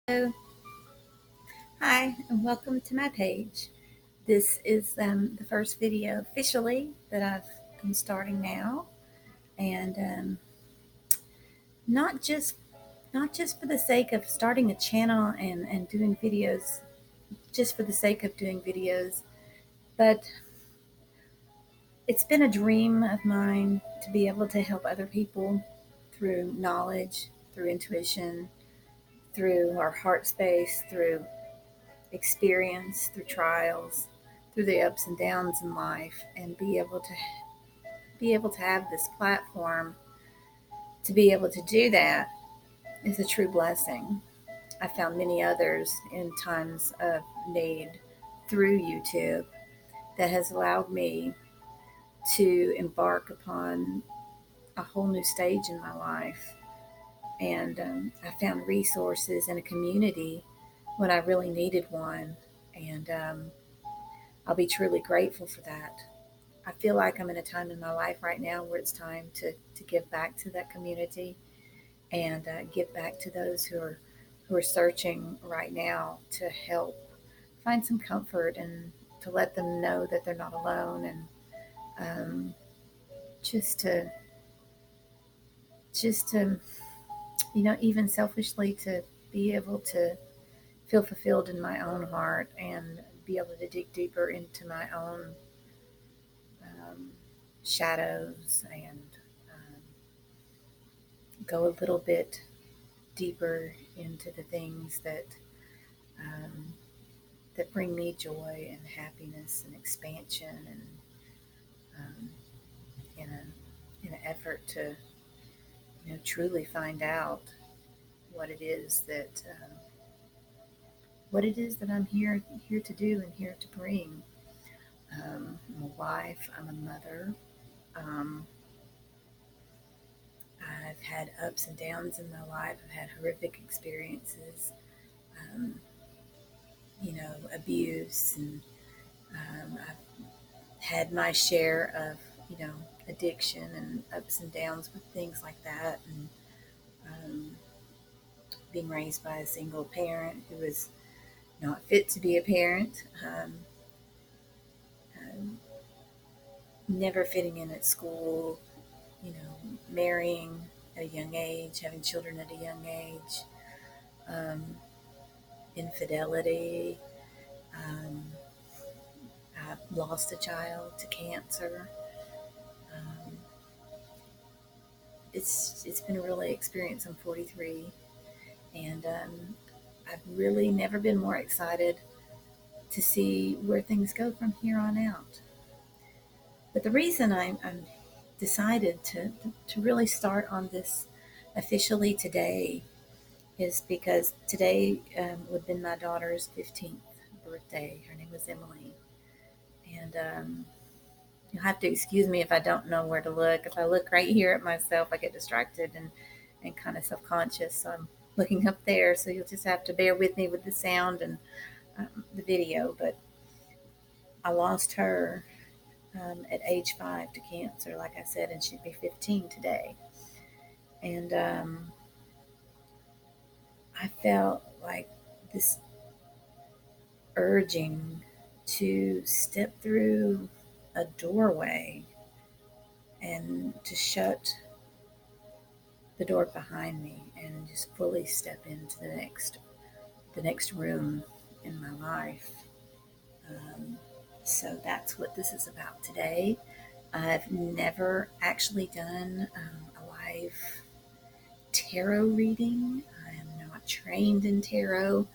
Hello. Hi, and welcome to my page. This is the first video officially that I'm starting now, and not just not just for the sake of starting a channel and doing videos, just for the sake of doing videos, but it's been a dream of mine to be able to help other people through knowledge, through intuition, through our heart space, through experience, through trials, through the ups and downs in life, and be able to have this platform to be able to do that is a true blessing. I found many others in times of need through YouTube that has allowed me to embark upon a whole new stage in my life. And I found resources in a community when I really needed one. And I'll be truly grateful for that. I feel like I'm in a time in my life right now where it's time to give back to that community and give back to those who are searching right now to help find some comfort and to let them know that they're not alone and just to even selfishly to be able to feel fulfilled in my own heart and be able to dig deeper into my own um, shadows and um, go a little bit deeper into the things um, that bring me joy and happiness and expansion and um, in an effort to truly find out what it is that I'm here to do and here to bring. I'm a wife. I'm a mother. Um, I've had ups and downs in my life. I've had horrific experiences, um, abuse, and I've had my share of, addiction and ups and downs with things like that. And um, being raised by a single parent who was not fit to be a parent, um, never fitting in at school, marrying at a young age, having children at a young age, um, infidelity. Um, I lost a child to cancer. Um, it's been a really experience. I'm 43, and I've really never been more excited to see where things go from here on out. But the reason I'm decided to really start on this officially today is because today would have been my daughter's 15th birthday. Her name was Emily. And you'll have to excuse me if I don't know where to look. If I look right here at myself, I get distracted and kind of self conscious. So I'm looking up there. So you'll just have to bear with me with the sound and the video. But I lost her at age 5 to cancer, like I said, and she'd be 15 today. And I felt like this urging to step through a doorway and to shut the door behind me and just fully step into the next room in my life. Um, so that's what this is about today. I've never actually done a live tarot reading. I am not trained in tarot.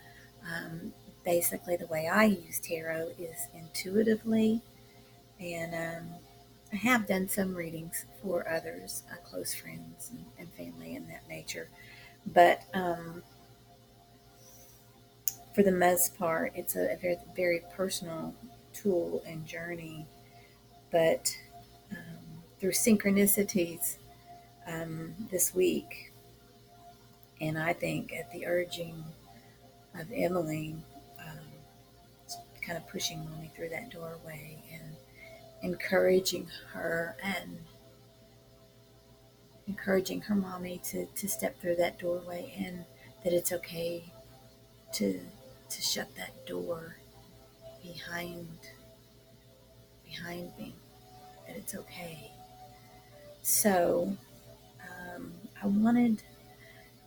Um, Basically, the way I use tarot is intuitively, and I have done some readings for others, close friends and family in that nature. But for the most part, it's a very, very personal tool and journey. But through synchronicities this week, and I think at the urging of Emily, kind of pushing mommy through that doorway and encouraging her and encouraging her mommy to step through that doorway and that it's okay to shut that door behind me, that it's okay. So I wanted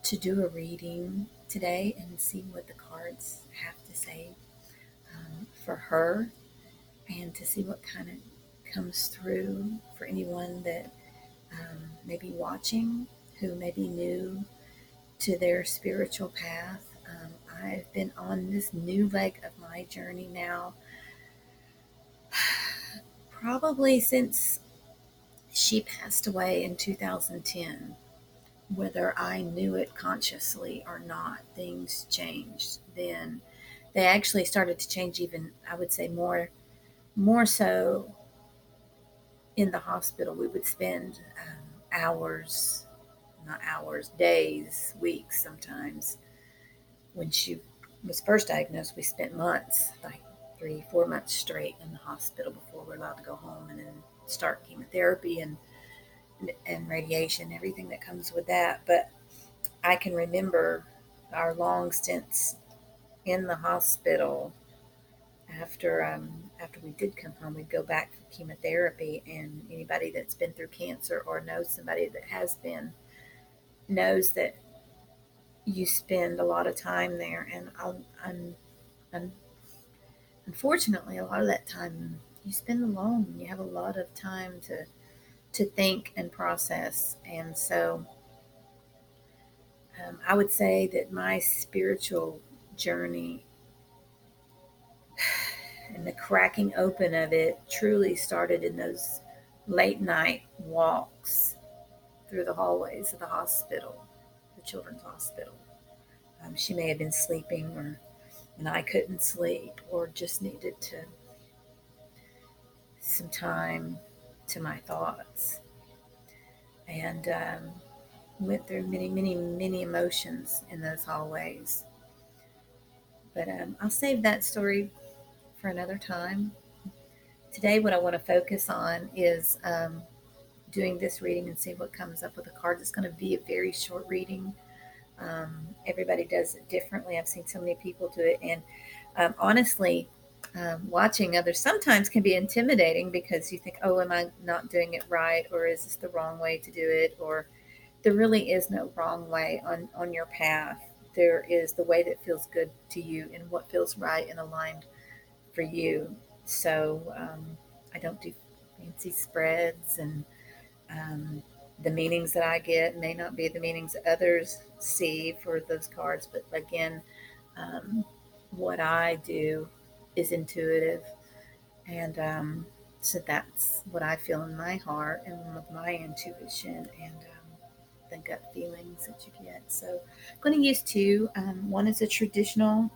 to do a reading today and see what the cards have to say for her, and to see what kind of comes through for anyone that may be watching, who may be new to their spiritual path. I've been on this new leg of my journey now, probably since she passed away in 2010. Whether I knew it consciously or not, things changed then. They actually started to change, even, I would say, more so in the hospital. We would spend hours, not hours, days, weeks sometimes. When she was first diagnosed, we spent months, like 3, 4 months straight in the hospital before we're allowed to go home and then start chemotherapy and radiation, everything that comes with that. But I can remember our long stints in the hospital. After we did come home, we'd go back for chemotherapy, and anybody that's been through cancer or knows somebody that has been knows that you spend a lot of time there. And un- unfortunately, a lot of that time you spend alone. You have a lot of time to think and process. And so I would say that my spiritual journey and the cracking open of it truly started in those late night walks through the hallways of the hospital, the children's hospital. She may have been sleeping, or and I couldn't sleep, or just needed some time to my thoughts, and went through many, many, many emotions in those hallways. But I'll save that story for another time. Today, what I want to focus on is doing this reading and see what comes up with the cards. It's going to be a very short reading. Everybody does it differently. I've seen so many people do it, and honestly, watching others sometimes can be intimidating, because you think, "Oh, am I not doing it right, or is this the wrong way to do it?" Or there really is no wrong way on your path. There is the way that feels good to you and what feels right and aligned for you. So I don't do fancy spreads, and um, the meanings that I get may not be the meanings that others see for those cards. But again, what I do is intuitive, and so that's what I feel in my heart and with my intuition, and the gut feelings that you get. So I'm going to use two. One is a traditional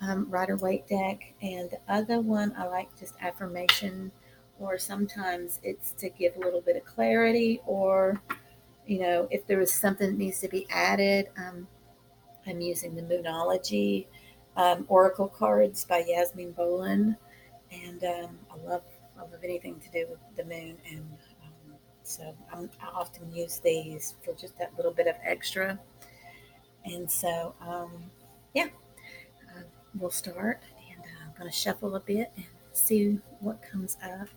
Rider Waite deck, and the other one I like just affirmation, or sometimes it's to give a little bit of clarity, or if there was something that needs to be added. I'm using the Moonology Oracle cards by Yasmin Boland, and I love anything to do with the moon, and so I often use these for just that little bit of extra. And so yeah, uh, we'll start, and I'm going to shuffle a bit and see what comes up,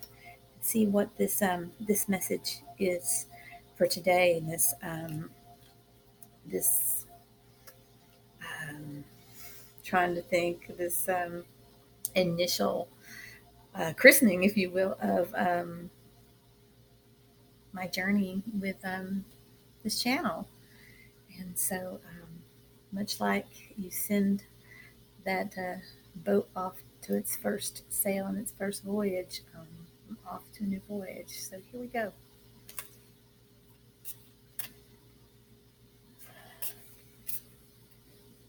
see what this message is for today, and this um, trying to think, this initial christening, if you will, of my journey with this channel. And so, much like you send that boat off to its first sail and its first voyage, off to a new voyage. So here we go.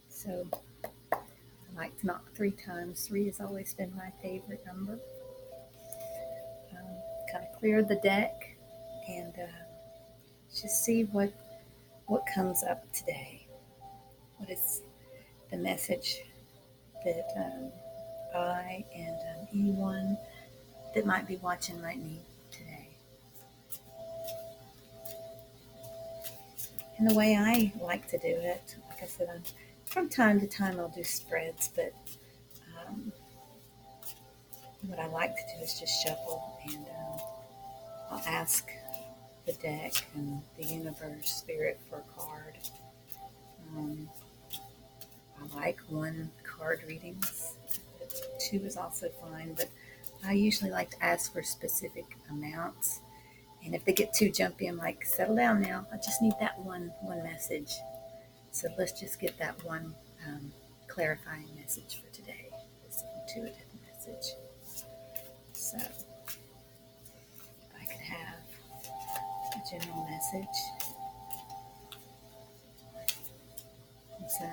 So I like to knock 3 times. 3 has always been my favorite number. Kind of clear the deck, and just see what comes up today. What is the message that I and anyone that might be watching might need today? And the way I like to do it, like I said, From time to time, I'll do spreads, but um, what I like to do is just shuffle, and I'll ask the deck and the universe, spirit for a card. Um, I like one card readings. Two is also fine, but I usually like to ask for specific amounts. And if they get too jumpy, I'm like, settle down now. I just need that one message. So let's just get that one clarifying message for today. This intuitive message. So if I could have a general message. And so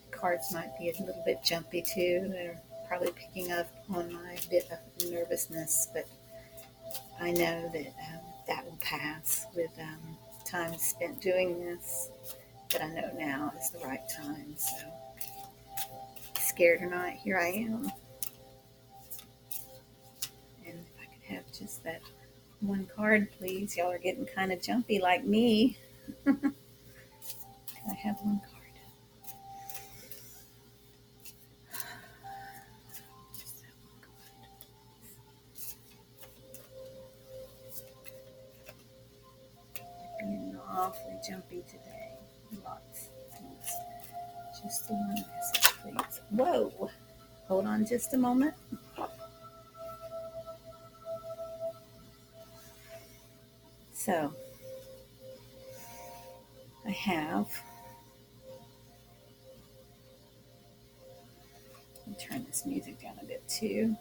cards might be a little bit jumpy too. They're probably picking up on my bit of nervousness, but I know that that will pass with time spent doing this. But I know now is the right time. So, scared or not, here I am. And if I could have just that one card, please. Y'all are getting kind of jumpy like me. Can I have one card? Being awfully jumpy today. Lots of things. Just the one message, please. Whoa! Hold on just a moment. So, I have. Let me turn this music down a bit too.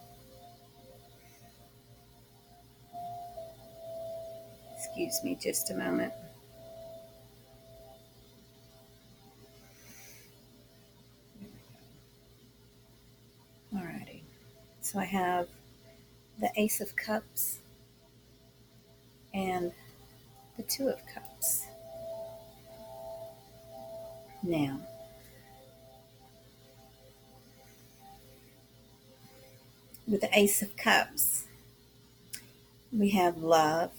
Excuse me just a moment. Alrighty. So I have the Ace of Cups and the Two of Cups. Now, with the Ace of Cups, we have love,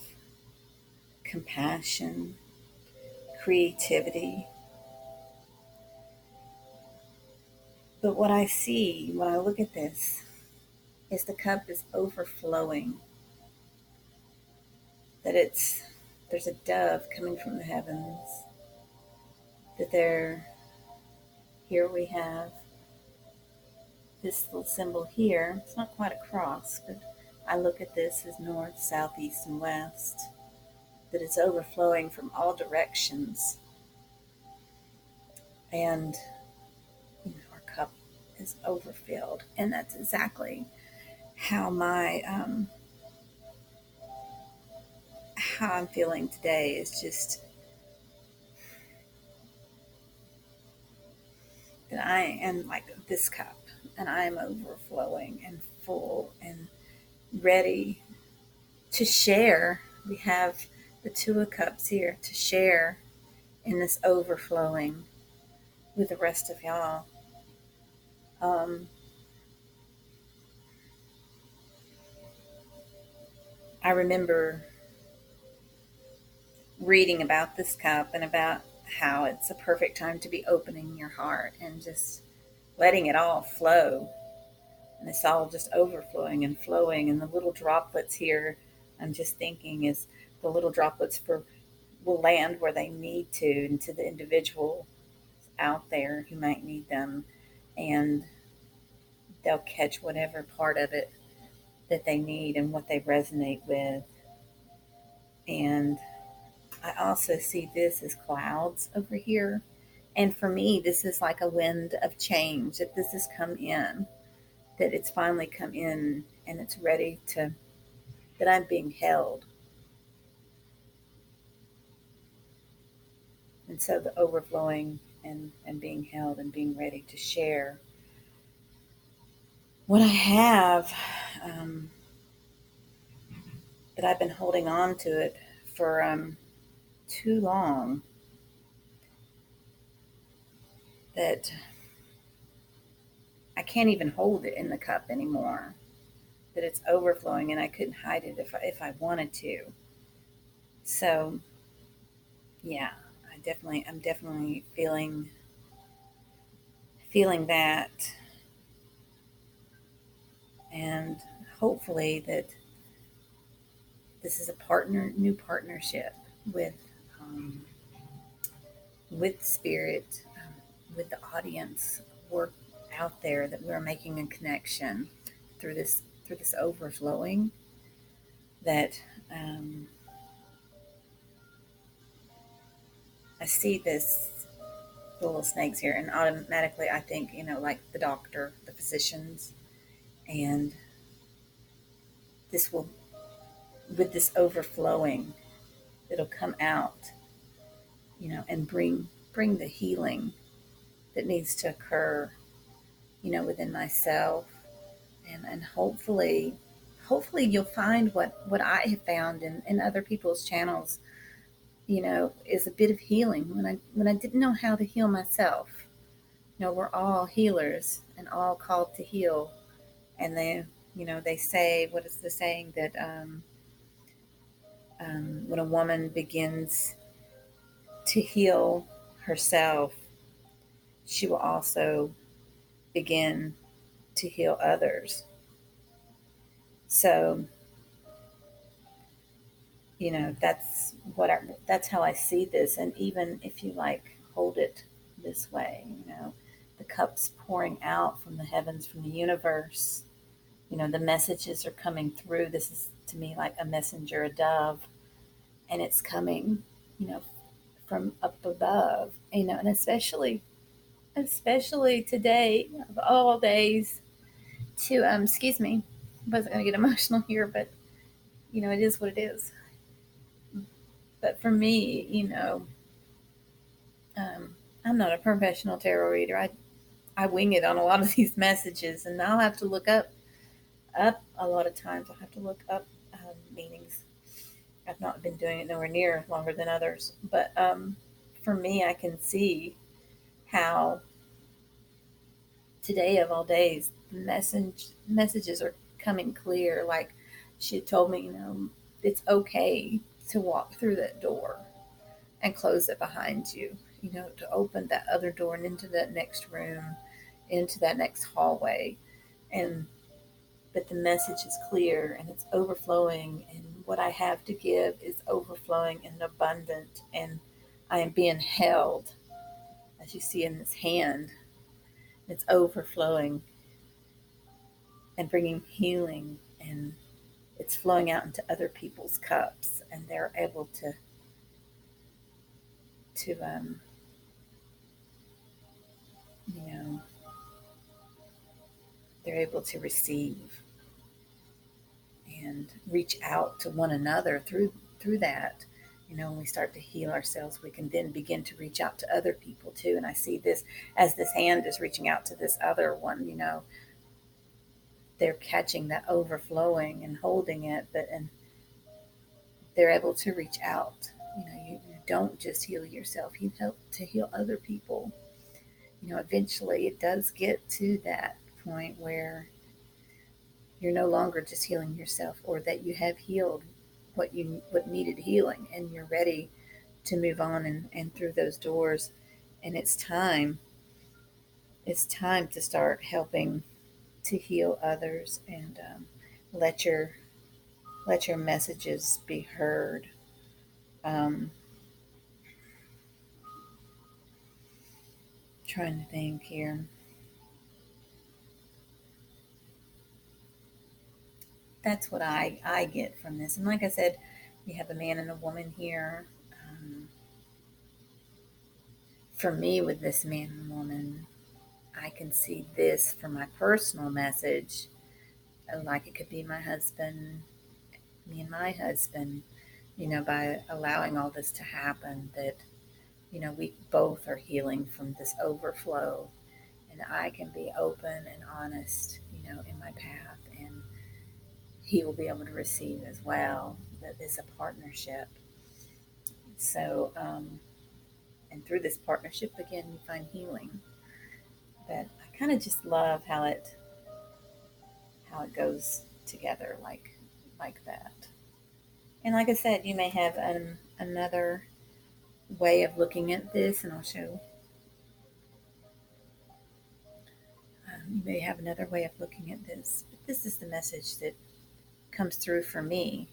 compassion, creativity. But what I see when I look at this is the cup is overflowing. That there's a dove coming from the heavens. That here we have this little symbol here. It's not quite a cross, but I look at this as north, south, east, and west. That it's overflowing from all directions. And our cup is overfilled. And that's exactly how how I'm feeling today is just that I am like this cup and I am overflowing and full and ready to share. We have the Two of Cups here to share in this overflowing with the rest of y'all. I remember reading about this cup and about how it's a perfect time to be opening your heart and just letting it all flow. And it's all just overflowing and flowing. And the little droplets here, I'm just thinking, is the little droplets will land where they need to, and to the individual out there who might need them. And they'll catch whatever part of it that they need and what they resonate with. And I also see this as clouds over here. And for me, this is like a wind of change, that this has come in, that it's finally come in and it's ready to, that I'm being held. And so the overflowing and being held and being ready to share what I have, that I've been holding on to it for too long, that I can't even hold it in the cup anymore, that it's overflowing and I couldn't hide it if I wanted to. So yeah, I'm definitely feeling feeling that, and hopefully that this is a new partnership with um, with spirit, with the audience. We're out there, that we're making a connection through this overflowing. That um, I see this little snakes here, and automatically I think, like the doctor, the physicians, and this will, with this overflowing, it'll come out, and bring the healing that needs to occur, within myself, and hopefully you'll find what I have found in other people's channels, is a bit of healing when I didn't know how to heal myself. We're all healers and all called to heal. And they say, what is the saying, that when a woman begins to heal herself, she will also begin to heal others. So, that's how I see this. And even if you hold it this way, the cups pouring out from the heavens, from the universe, the messages are coming through. This is to me like a messenger, a dove, and it's coming, you know, from up above, and especially today of all days, to excuse me, I wasn't gonna get emotional here, but it is what it is. But for me, I'm not a professional tarot reader. I wing it on a lot of these messages, and I'll have to look up a lot of times. I'll have to look up meanings. I've not been doing it nowhere near longer than others, but for me, I can see how today of all days, the messages are coming clear. Like she had told me, it's okay to walk through that door and close it behind you, to open that other door and into that next room, into that next hallway. And but the message is clear and it's overflowing, and what I have to give is overflowing and abundant, and I am being held, as you see in this hand. It's overflowing and bringing healing, and it's flowing out into other people's cups, and they're able to you know they're able to receive and reach out to one another through that. When we start to heal ourselves, we can then begin to reach out to other people too. And I see this as this hand is reaching out to this other one. They're catching that overflowing and holding it, and they're able to reach out. You don't just heal yourself, you help to heal other people. Eventually it does get to that point where you're no longer just healing yourself, or that you have healed what needed healing, and you're ready to move on and through those doors. And it's time to start helping to heal others, and let your let your messages be heard. um, Trying to think here. That's what I get from this. And like I said, you have a man and a woman here. For me, with this man and woman, I can see this for my personal message. Like it could be my husband, me and my husband, by allowing all this to happen, that, we both are healing from this overflow, and I can be open and honest, in my path, and he will be able to receive as well. That it's a partnership. So, and through this partnership, again, you find healing. But I kind of just love how it goes together, like that. And like I said, you may have another way of looking at this, and I'll show you may have another way of looking at this, but this is the message that comes through for me.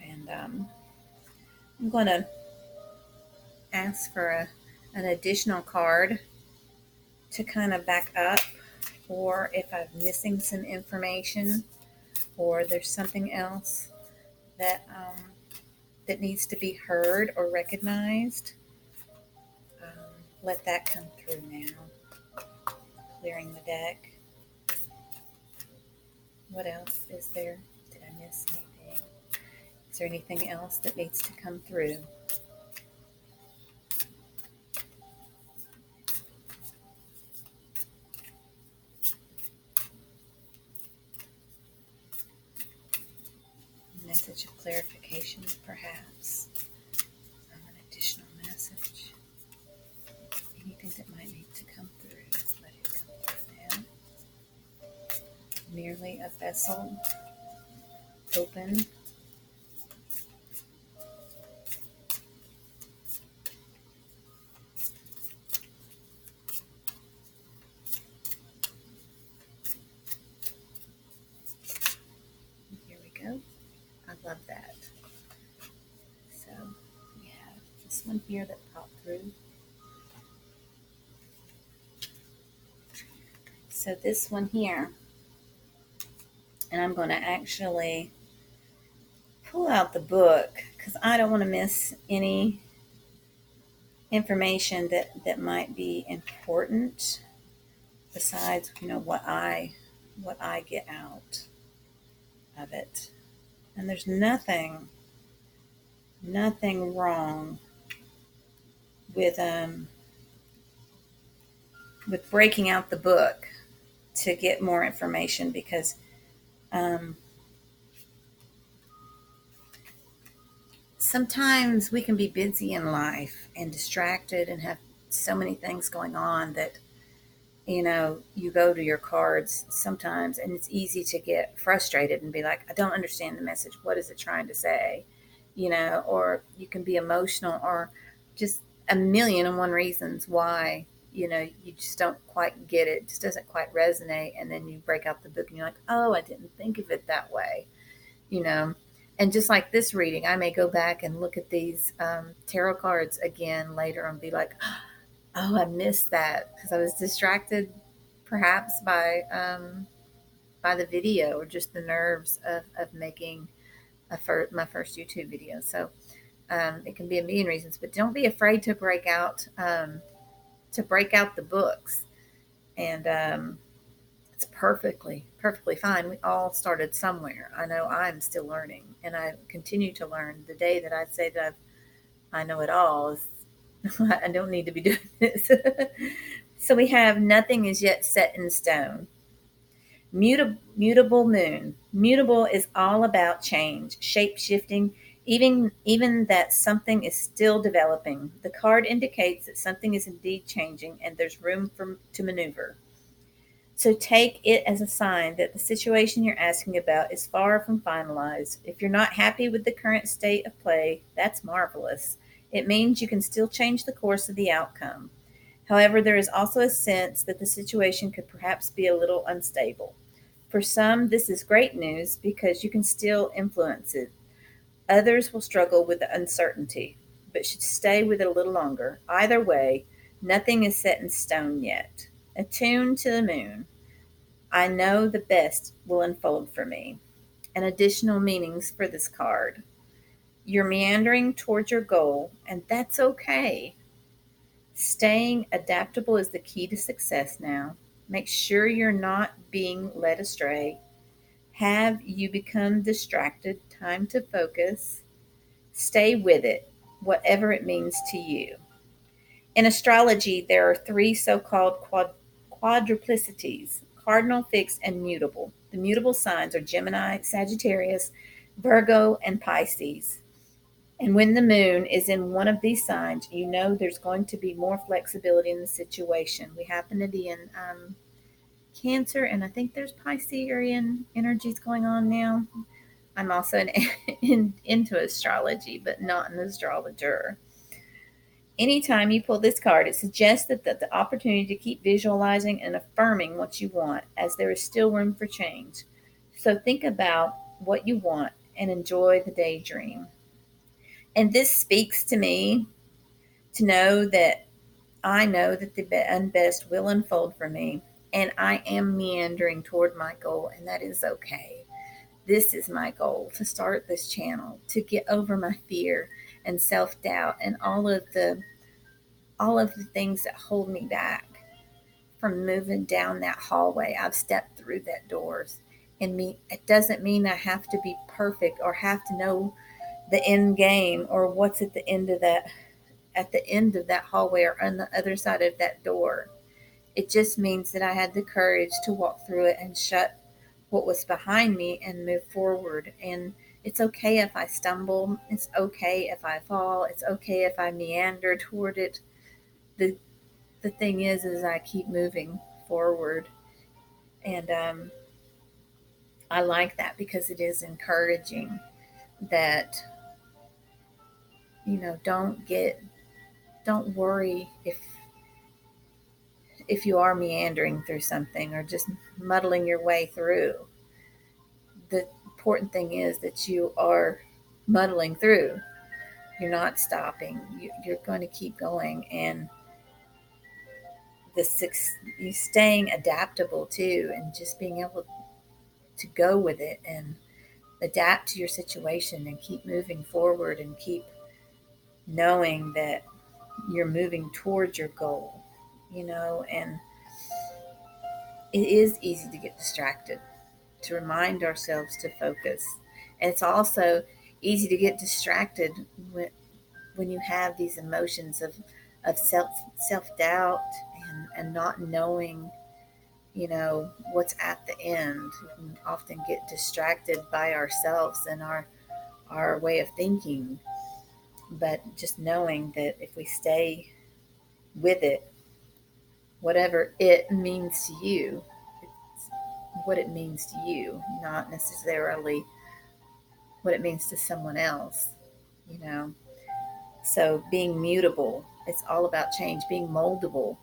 And I'm going to ask for an additional card to kind of back up, or if I'm missing some information, or there's something else that that needs to be heard or recognized. Let that come through now. Clearing the deck. What else is there? Did I miss anything? Is there anything else that needs to come through? Message of clarification, perhaps. An additional message. Anything that might need to come through. Let it come through now. Merely a vessel. Open. Here we go. I love that. So we have this one here that popped through. So this one here, and I'm going to actually pull out the book because I don't want to miss any information that might be important besides, what I get out of it. And there's nothing wrong with breaking out the book to get more information, because sometimes we can be busy in life and distracted and have so many things going on that you go to your cards sometimes and it's easy to get frustrated and be like, I don't understand the message. What is it trying to say? Or you can be emotional, or just a million and one reasons why, you just don't quite get it. It just doesn't quite resonate. And then you break out the book and you're like, oh, I didn't think of it that way, And just like this reading, I may go back and look at these tarot cards again later and be like, oh, I missed that because I was distracted perhaps by the video, or just the nerves of making my first YouTube video. So it can be a million reasons, but don't be afraid to break out the books. And it's perfectly fine. We all started somewhere. I know I'm still learning, and I continue to learn. The day that I say that I know it all is I don't need to be doing this. So we have nothing is yet set in stone. Mutable moon. Mutable is all about change, shape shifting, even that something is still developing. The card indicates that something is indeed changing and there's room to maneuver. So take it as a sign that the situation you're asking about is far from finalized. If you're not happy with the current state of play, that's marvelous. It means you can still change the course of the outcome. However, there is also a sense that the situation could perhaps be a little unstable. For some, this is great news because you can still influence it. Others will struggle with the uncertainty, but should stay with it a little longer. Either way, nothing is set in stone yet. Attuned to the moon. I know the best will unfold for me. And additional meanings for this card. You're meandering towards your goal, and that's okay. Staying adaptable is the key to success now. Make sure you're not being led astray. Have you become distracted? Time to focus. Stay with it, whatever it means to you. In astrology, there are three so-called quadruplicities: cardinal, fixed, and mutable. The mutable signs are Gemini, Sagittarius, Virgo, and Pisces. And when the moon is in one of these signs, you know there's going to be more flexibility in the situation. We happen to be in Cancer, and I think there's Piscean energies going on now. I'm also into astrology, but not an astrologer. Anytime you pull this card, it suggests that the opportunity to keep visualizing and affirming what you want, as there is still room for change. So think about what you want and enjoy the daydream. And this speaks to me to know that I know that the best will unfold for me, and I am meandering toward my goal, and that is okay. This is my goal, to start this channel, to get over my fear and self-doubt and all of the things that hold me back from moving down that hallway. I've stepped through that doors. And it doesn't mean I have to be perfect or have to know the end game or what's at the end of that hallway or on the other side of that door. It just means that I had the courage to walk through it and shut what was behind me and move forward. And it's okay if I stumble. It's okay if I fall. It's okay if I meander toward it. The the thing is I keep moving forward. And I like that because it is encouraging that, don't worry if you are meandering through something or just muddling your way through. The important thing is that you are muddling through. You're not stopping. You're going to keep going, and you staying adaptable too, and just being able to go with it and adapt to your situation and keep moving forward and keep knowing that you're moving towards your goal. And it is easy to get distracted, to remind ourselves to focus. And it's also easy to get distracted when you have these emotions of self-doubt and not knowing, what's at the end. We can often get distracted by ourselves and our way of thinking. But just knowing that if we stay with it, whatever it means to you, it's what it means to you, not necessarily what it means to someone else, you know. So being mutable, it's all about change, being moldable,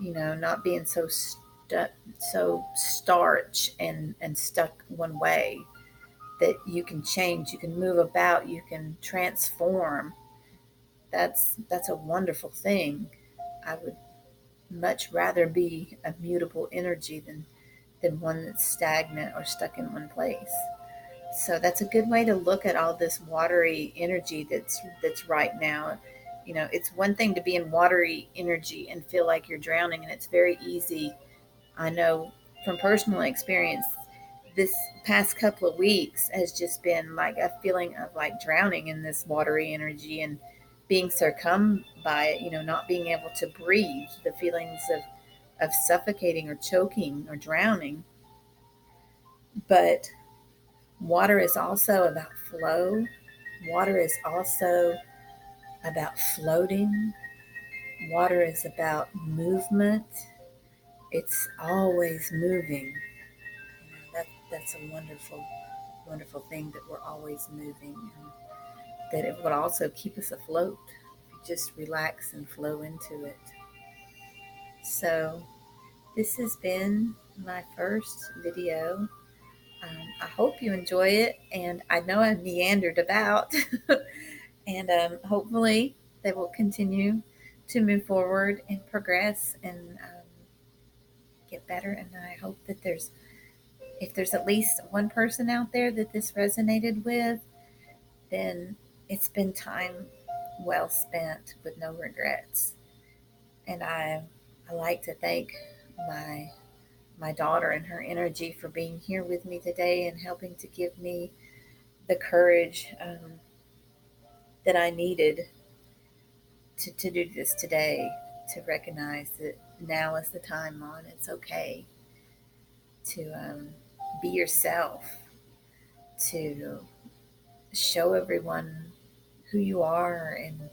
not being so starch and stuck one way, that you can change, you can move about, you can transform. That's a wonderful thing. I would much rather be a mutable energy than one that's stagnant or stuck in one place. So that's a good way to look at all this watery energy that's right now. It's one thing to be in watery energy and feel like you're drowning, and it's very easy. I know from personal experience, this past couple of weeks has just been like a feeling of like drowning in this watery energy and being succumbed by it, not being able to breathe, the feelings of suffocating or choking or drowning. But water is also about flow. Water is also about floating. Water is about movement. It's always moving. That's a wonderful, wonderful thing, that we're always moving, and that it would also keep us afloat if you just relax and flow into it. So this has been my first video. I hope you enjoy it, and I know I meandered about, and hopefully they will continue to move forward and progress and get better. And I hope that if there's at least one person out there that this resonated with, then it's been time well spent with no regrets. And I like to thank my my daughter and her energy for being here with me today and helping to give me the courage that I needed to do this today, to recognize that now is the time, on. It's okay to be yourself, to show everyone who you are and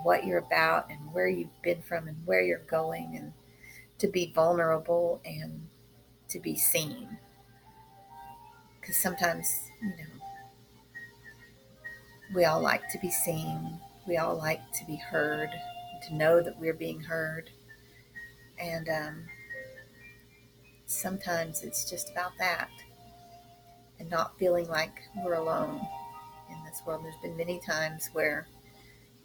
what you're about and where you've been from and where you're going, and to be vulnerable and to be seen. Because sometimes, we all like to be seen. we all like to be heard, to know that we're being heard. And sometimes it's just about that, and not feeling like we're alone in this world. There's been many times where,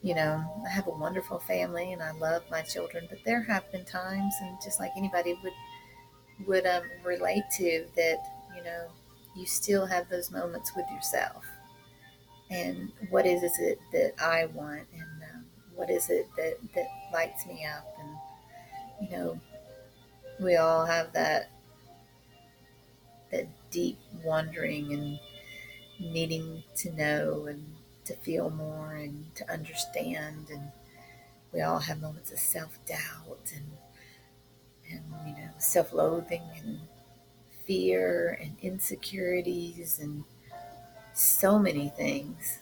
I have a wonderful family and I love my children, but there have been times, and just like anybody would relate to that, you know, you still have those moments with yourself. And what is it that I want, and what is it that lights me up? And we all have that deep wondering and needing to know and to feel more and to understand. And we all have moments of self-doubt and self-loathing and fear and insecurities and so many things.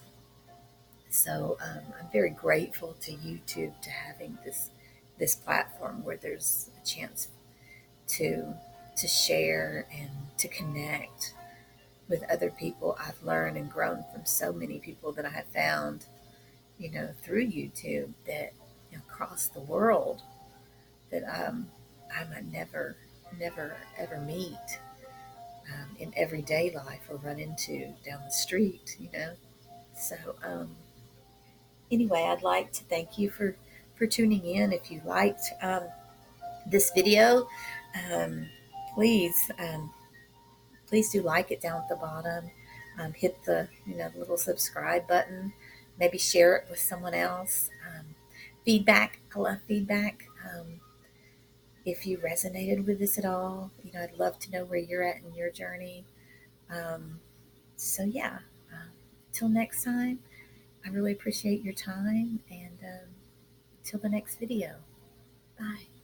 So I'm very grateful to YouTube, to having this platform where there's a chance to share and to connect with other people. I've learned and grown from so many people that I have found, through YouTube, that across the world, that I might never ever meet in everyday life or run into down the street. So anyway, I'd like to thank you for tuning in. If you liked this video, um, please please do like it down at the bottom. Hit the little subscribe button. Maybe share it with someone else. Feedback, I love feedback. If you resonated with this at all, I'd love to know where you're at in your journey. Um, so yeah, till next time, I really appreciate your time, and till the next video. Bye.